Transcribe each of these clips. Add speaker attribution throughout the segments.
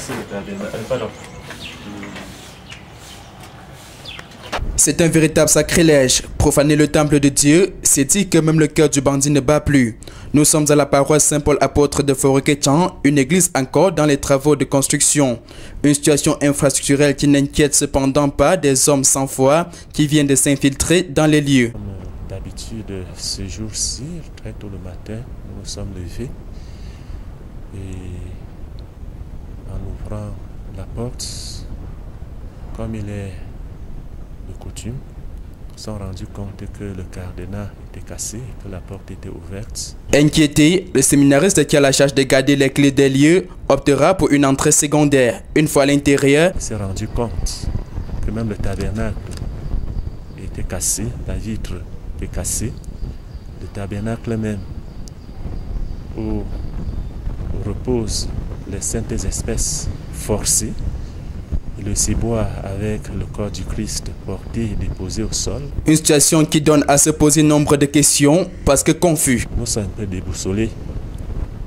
Speaker 1: casser le tabernacle. Pardon.
Speaker 2: C'est un véritable sacrilège. Profaner le temple de Dieu, c'est dire que même le cœur du bandit ne bat plus. Nous sommes à la paroisse Saint-Paul apôtre de Forokétian, une église encore dans les travaux de construction. Une situation infrastructurelle qui n'inquiète cependant pas des hommes sans foi qui viennent de s'infiltrer dans les lieux.
Speaker 1: Comme d'habitude, ce jour-ci, très tôt le matin, nous nous sommes levés et en ouvrant la porte, comme il est de coutume, nous sommes rendus compte que le cadenas était cassé et que la porte était ouverte.
Speaker 2: Inquiété, le séminariste qui a la charge de garder les clés des lieux optera pour une entrée secondaire. Une fois à l'intérieur,
Speaker 1: Il s'est rendu compte que même le tabernacle était cassé, la vitre était cassée, le tabernacle même où reposent les saintes espèces forcées, et le ciboire avec le corps du Christ porté et déposé au sol.
Speaker 2: une situation qui donne à se poser nombre de questions parce que confus.
Speaker 1: Nous sommes un peu déboussolés,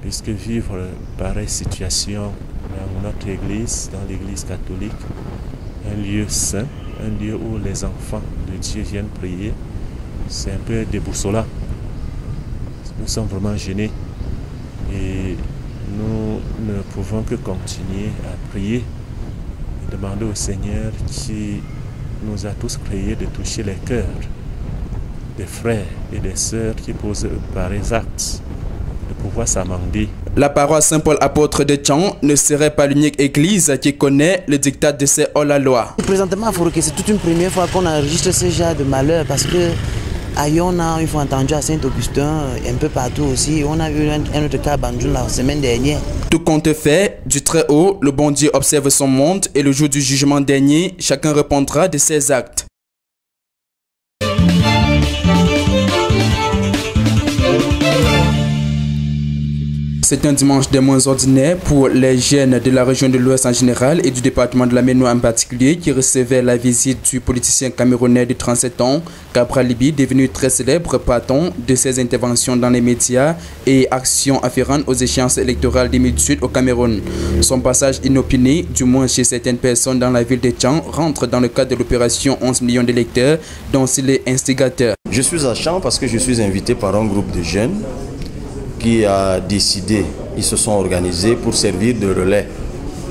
Speaker 1: puisque vivre pareille situation dans notre église, dans l'église catholique, un lieu saint, un lieu où les enfants de Dieu viennent prier, c'est un peu déboussolant. Nous sommes vraiment gênés et nous ne pouvons que continuer à prier et demander au Seigneur qui nous a tous créés de toucher les cœurs des frères et des sœurs qui posent pareils actes, de pouvoir s'amender.
Speaker 2: La paroisse Saint-Paul apôtre de Tchang ne serait pas l'unique église qui connaît le diktat de ces hors-la-loi.
Speaker 3: Présentement à Foroké, c'est toute une première fois qu'on enregistre ce genre de malheur parce que à Yona, une fois entendu à Saint-Augustin, un peu partout aussi, on a eu un autre cas à Banjul la semaine dernière.
Speaker 2: Tout compte fait, du très haut, le bon Dieu observe son monde et le jour du jugement dernier, chacun répondra de ses actes. C'est un dimanche des moins ordinaires pour les jeunes de la région de l'Ouest en général et du département de la Ménois en particulier qui recevaient la visite du politicien camerounais de 37 ans, Cabral Libi, devenu très célèbre partant de ses interventions dans les médias et actions afférentes aux échéances électorales 2018 au Cameroun. Son passage inopiné, du moins chez certaines personnes dans la ville de Tchang, rentre dans le cadre de l'opération 11 millions d'électeurs dont il est instigateur.
Speaker 4: Je suis à Tchang parce que je suis invité par un groupe de jeunes qui a décidé, ils se sont organisés pour servir de relais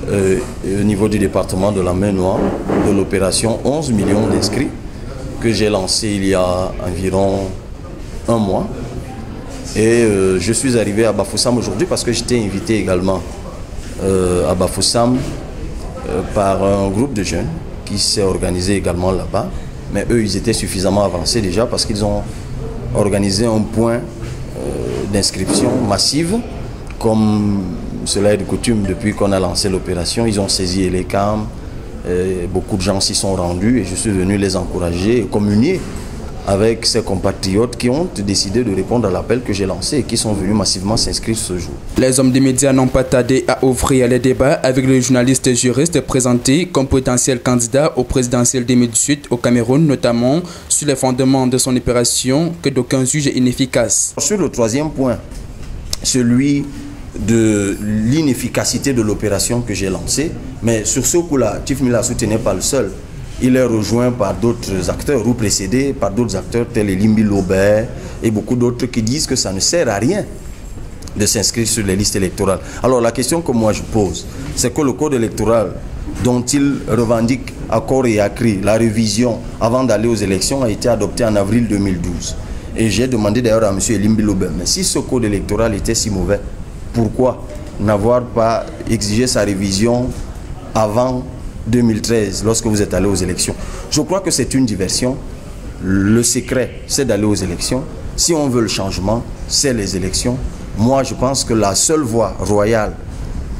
Speaker 4: au niveau du département de la Ménois de l'opération 11 millions d'inscrits que j'ai lancé il y a environ un mois. Et je suis arrivé à Bafoussam aujourd'hui parce que j'étais invité également à Bafoussam par un groupe de jeunes qui s'est organisé également là-bas. Mais eux, ils étaient suffisamment avancés déjà parce qu'ils ont organisé un point d'inscription massive, comme cela est de coutume depuis qu'on a lancé l'opération. Ils ont saisi les cams, beaucoup de gens s'y sont rendus et je suis venu les encourager et communier avec ces compatriotes qui ont décidé de répondre à l'appel que j'ai lancé et qui sont venus massivement s'inscrire ce jour.
Speaker 2: Les hommes des médias n'ont pas tardé à ouvrir les débats avec le journaliste juriste présenté comme potentiel candidat au présidentiel 2018 au Cameroun, notamment sur les fondements de son opération que d'aucuns jugent inefficace.
Speaker 4: Sur le troisième point, celui de l'inefficacité de l'opération que j'ai lancée, mais sur ce coup-là, Chief Milassou n'est pas le seul. Il est rejoint par d'autres acteurs ou précédé par d'autres acteurs tels Limbi Lobert et beaucoup d'autres qui disent que ça ne sert à rien de s'inscrire sur les listes électorales. Alors la question que moi je pose, c'est que le code électoral dont il revendique à corps et à cri la révision avant d'aller aux élections a été adopté en avril 2012. Et j'ai demandé d'ailleurs à M. Limbi Lobert, mais si ce code électoral était si mauvais, pourquoi n'avoir pas exigé sa révision avant 2013, lorsque vous êtes allé aux élections? Je crois que c'est une diversion. Le secret, c'est d'aller aux élections. Si on veut le changement, c'est les élections. Moi, je pense que la seule voie royale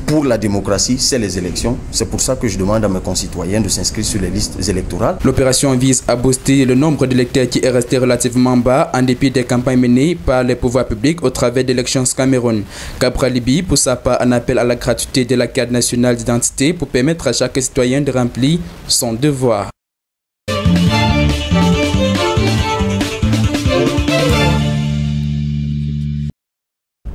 Speaker 4: pour la démocratie, c'est les élections. C'est pour ça que je demande à mes concitoyens de s'inscrire sur les listes électorales.
Speaker 2: L'opération vise à booster le nombre d'électeurs qui est resté relativement bas en dépit des campagnes menées par les pouvoirs publics au travers d'élections Cameroun. Cabral Libi, pour sa part, en appelle à la gratuité de la carte nationale d'identité pour permettre à chaque citoyen de remplir son devoir.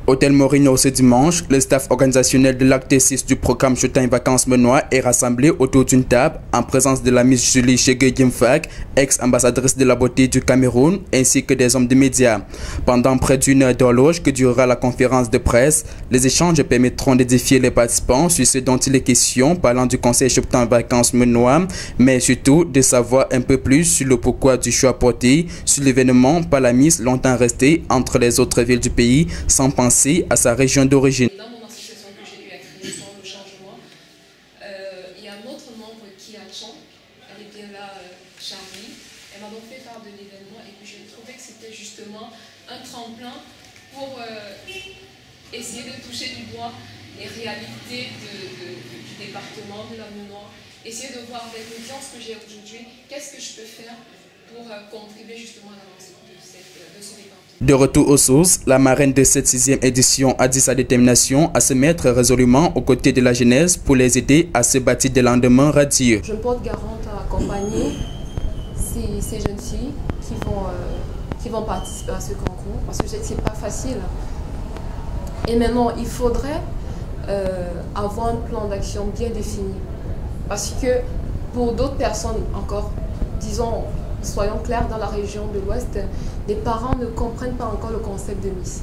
Speaker 2: Hôtel Morino ce dimanche, le staff organisationnel de l'acte 6 du programme Showtime Vacances Menois est rassemblé autour d'une table en présence de la Miss Julie Chege Gimfak, ex-ambassadrice de la beauté du Cameroun, ainsi que des hommes de médias. Pendant près d'une heure d'horloge que durera la conférence de presse, les échanges permettront d'édifier les participants sur ce dont il est question parlant du conseil Showtime Vacances Menois, mais surtout de savoir un peu plus sur le pourquoi du choix porté sur l'événement par la Miss longtemps resté entre les autres villes du pays sans penser à sa région d'origine.
Speaker 5: Dans mon association que j'ai eu à créer, Sans le Changement, il y a un autre membre qui attend, elle est bien là, Charlie. Elle m'a donc fait part de l'événement et puis j'ai trouvé que c'était justement un tremplin pour essayer de toucher du doigt les réalités du département de la Menois, essayer de voir avec l'audience que j'ai aujourd'hui, qu'est-ce que je peux faire pour contribuer justement à l'avancement de ce département.
Speaker 2: De retour aux sources, la marraine de cette 6e édition a dit sa détermination à se mettre résolument aux côtés de la jeunesse pour les aider à se bâtir des lendemains radieux.
Speaker 5: Je me porte garante à accompagner ces jeunes filles qui vont participer à ce concours parce que je sais que ce n'est pas facile. Et maintenant, il faudrait avoir un plan d'action bien défini parce que pour d'autres personnes encore, disons, soyons clairs, dans la région de l'Ouest, les parents ne comprennent pas encore le concept de Miss.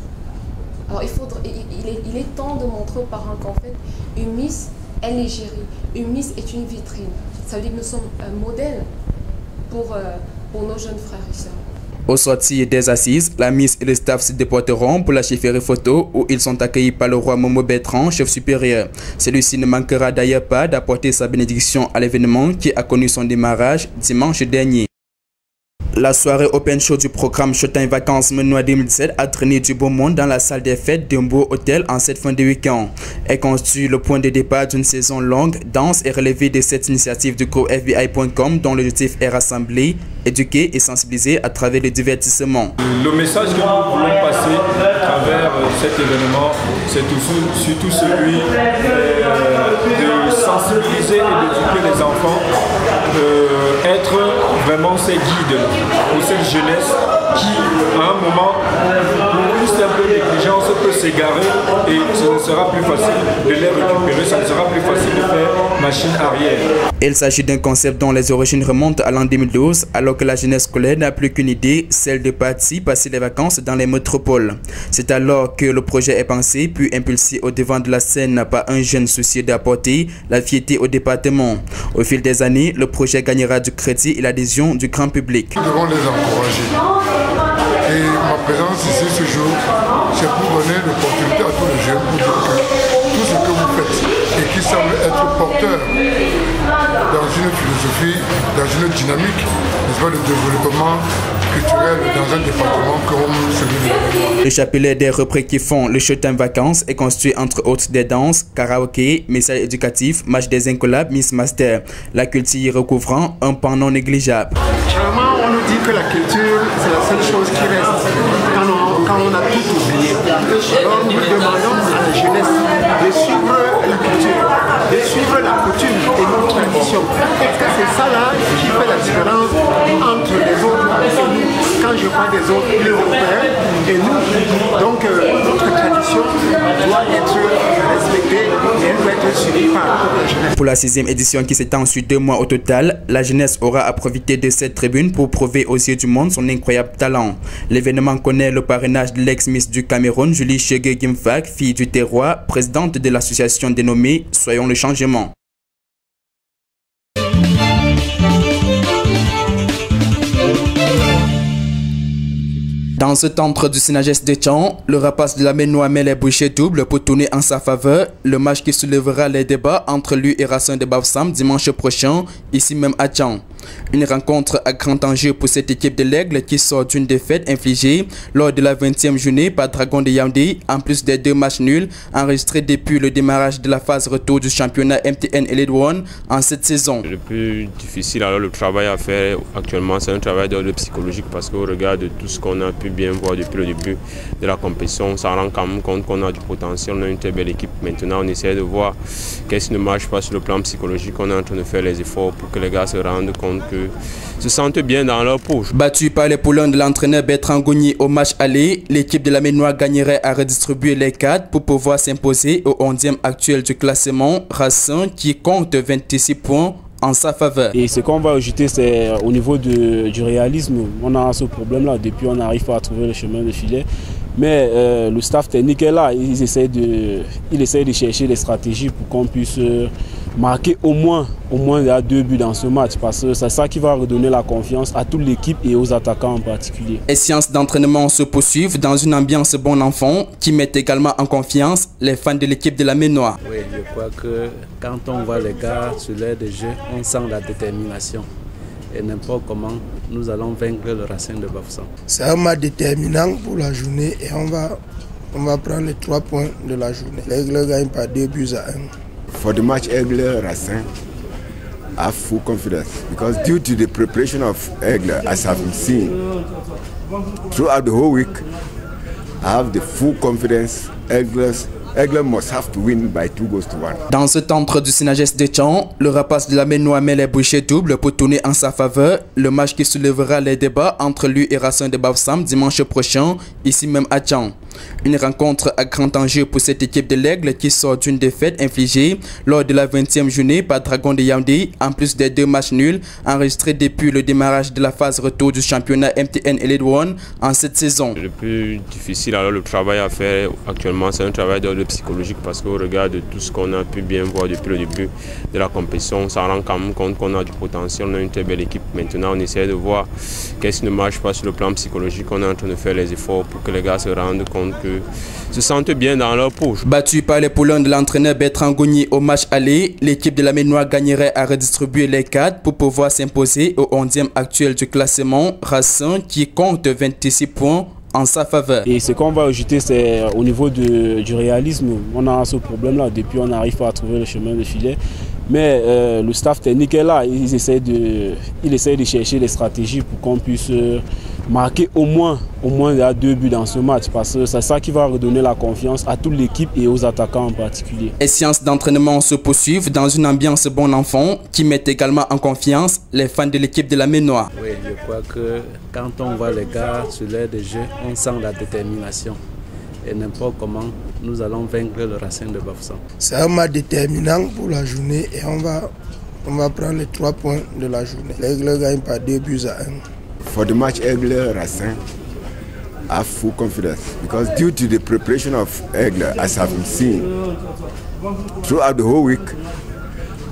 Speaker 5: Alors il est temps de montrer aux parents qu'en fait, une Miss, elle est gérée. Une Miss est une vitrine. Ça veut dire que nous sommes un modèle pour nos jeunes frères et sœurs.
Speaker 2: Au sortir des assises, la Miss et le staff se déporteront pour la chefferie photo où ils sont accueillis par le roi Momo Bertrand, chef supérieur. Celui-ci ne manquera d'ailleurs pas d'apporter sa bénédiction à l'événement qui a connu son démarrage dimanche dernier. La soirée open show du programme Showtime Vacances Menois 2017 a traîné du beau monde dans la salle des fêtes d'un beau hôtel en cette fin de week-end. Elle constitue le point de départ d'une saison longue, dense et relevée de cette initiative du groupe FBI.com dont l'objectif est rassembler, éduquer et sensibiliser à travers le divertissement.
Speaker 6: Le message que nous voulons passer à travers cet événement, c'est surtout celui de sensibiliser et d'éduquer les enfants, être vraiment ces guides pour cette jeunesse qui, à un moment, pour une simple négligence, peut s'égarer et ce ne sera plus facile de les récupérer, ce ne sera plus facile de faire machine arrière.
Speaker 2: Il s'agit d'un concept dont les origines remontent à l'an 2012, alors que la jeunesse scolaire n'a plus qu'une idée, celle de partir passer les vacances dans les métropoles. C'est alors que le projet est pensé, puis impulsé au devant de la scène par un jeune soucieux d'apporter la fierté au département. Au fil des années, le projet gagnera du crédit et l'adhésion du grand public.
Speaker 7: Nous devons les encourager. Et ma présence ici ce jour, c'est pour donner l'opportunité à tous les jeunes pour dire que tout ce que vous faites et qui semble être porteur dans une philosophie, dans une dynamique, n'est-ce pas, de développement culturel dans un département comme celui de la Menois.
Speaker 2: Le chapelet des reprises qui font le Showtime Vacances est constitué entre autres des danses, karaoké, messages éducatifs, match des incollables, Miss Master. La culture recouvrant un pan non négligeable.
Speaker 8: Généralement, on nous dit que la culture, c'est la seule chose qui reste quand on a tout oublié. Alors nous demandons à la jeunesse de suivre la culture, de suivre la coutume et nos traditions. Parce que c'est ça là qui fait la différence entre les autres et nous. Quand je parle des autres, les Européens et nous. Donc notre tradition doit être respectée et elle doit être suivie par toute la jeunesse.
Speaker 2: Pour la 6e édition qui s'étend sur 2 mois au total, la jeunesse aura à profiter de cette tribune pour prouver aux yeux du monde son incroyable talent. L'événement connaît le parrainage de l'ex-miss du Cameroun, Julie Chege Gimfak, fille du terroir, présidente de l'association dénommée Soyons le Changement. Dans ce centre du Synages de Tchon, le rapace de la Menois met les bouchées doubles pour tourner en sa faveur. Le match qui soulèvera les débats entre lui et Rasson de Bafsam dimanche prochain, ici même à Tchon. Une rencontre à grand enjeu pour cette équipe de l'Aigle qui sort d'une défaite infligée lors de la 20e journée par Dragon de Yaoundé, en plus des 2 matchs nuls enregistrés depuis le démarrage de la phase retour du championnat MTN Elite One en cette saison.
Speaker 9: Le plus difficile, alors le travail à faire actuellement, c'est un travail d'ordre psychologique parce qu'au regard de tout ce qu'on a pu bien voir depuis le début de la compétition, on s'en rend quand même compte qu'on a du potentiel, on a une très belle équipe. Maintenant, on essaie de voir qu'est-ce qui ne marche pas sur le plan psychologique. On est en train de faire les efforts pour que les gars se rendent compte compte que se sentent bien dans leur peau.
Speaker 2: Battu par les poulains de l'entraîneur Bertrand Gogny au match aller, l'équipe de la Ménois gagnerait à redistribuer les cadres pour pouvoir s'imposer au 11e actuel du classement, Racing qui compte 26 points en sa faveur.
Speaker 10: Et ce qu'on va ajouter, c'est au niveau du réalisme. On a ce problème-là, depuis on n'arrive pas à trouver le chemin de filet. Mais le staff technique est là, il essaie de chercher des stratégies pour qu'on puisse marquer au moins 2 buts dans ce match, parce que c'est ça qui va redonner la confiance à toute l'équipe et aux attaquants en particulier.
Speaker 2: Les séances d'entraînement se poursuivent dans une ambiance bon enfant qui met également en confiance les fans de l'équipe de la Ménois.
Speaker 11: Oui, je crois que quand on voit les gars sur l'air de jeu, on sent la détermination. Et n'importe comment, nous allons vaincre le Racing de Bafoussam.
Speaker 7: C'est un match déterminant pour la journée et on va prendre les 3 points de la journée. L'Aigle gagne par 2 buts à 1.
Speaker 12: For the match Aigle Racing, I have full confidence because due to the preparation of Aigle, as I've seen throughout the whole week, I have the full confidence Aigle must have to win by 2-1.
Speaker 2: Dans ce centre du Synages de Tchon, le rapace de la Ménois met les bouchées doubles pour tourner en sa faveur. Le match qui soulèvera les débats entre lui et Racing de Bafoussam dimanche prochain, ici même à Tchon. Une rencontre à grand enjeu pour cette équipe de l'Aigle qui sort d'une défaite infligée lors de la 20e journée par Dragon de Yaoundé, en plus des 2 matchs nuls enregistrés depuis le démarrage de la phase retour du championnat MTN Elite One en cette saison.
Speaker 9: Le plus difficile, alors le travail à faire actuellement, c'est un travail d'ordre psychologique, parce qu'au regard de tout ce qu'on a pu bien voir depuis le début de la compétition, on s'en rend quand même compte qu'on a du potentiel, on a une très belle équipe. Maintenant, on essaie de voir qu'est-ce qui ne marche pas sur le plan psychologique. On est en train de faire les efforts pour que les gars se rendent compte que se sentent bien dans leur peau.
Speaker 2: Battu par les poulains de l'entraîneur Bertrand Gogny au match aller, l'équipe de la Ménois gagnerait à redistribuer les cadres pour pouvoir s'imposer au 11e actuel du classement, Racing qui compte 26 points en sa faveur.
Speaker 10: Et ce qu'on va ajouter, c'est au niveau du réalisme. On a ce problème-là, depuis on n'arrive pas à trouver le chemin de filet. Mais le staff technique est là, il essaie de chercher des stratégies pour qu'on puisse marquer au moins 2 buts dans ce match, parce que c'est ça qui va redonner la confiance à toute l'équipe et aux attaquants en particulier.
Speaker 2: Les séances d'entraînement se poursuivent dans une ambiance bon enfant qui met également en confiance les fans de l'équipe de la Ménois.
Speaker 11: Oui, je crois que quand on voit les gars sur l'air de jeu, on sent la détermination. Et n'importe comment, nous allons vaincre le Racing de Bafoussam. C'est un match déterminant pour la journée et on va prendre les 3 points de la journée. L'Aigle gagne par 2 buts à 1.
Speaker 12: For the match Aigle Racing, I have full confidence because due to the preparation of Aigle, as I've seen throughout the whole week,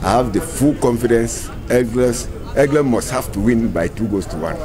Speaker 12: I have the full confidence Aigle must have to win by 2-1.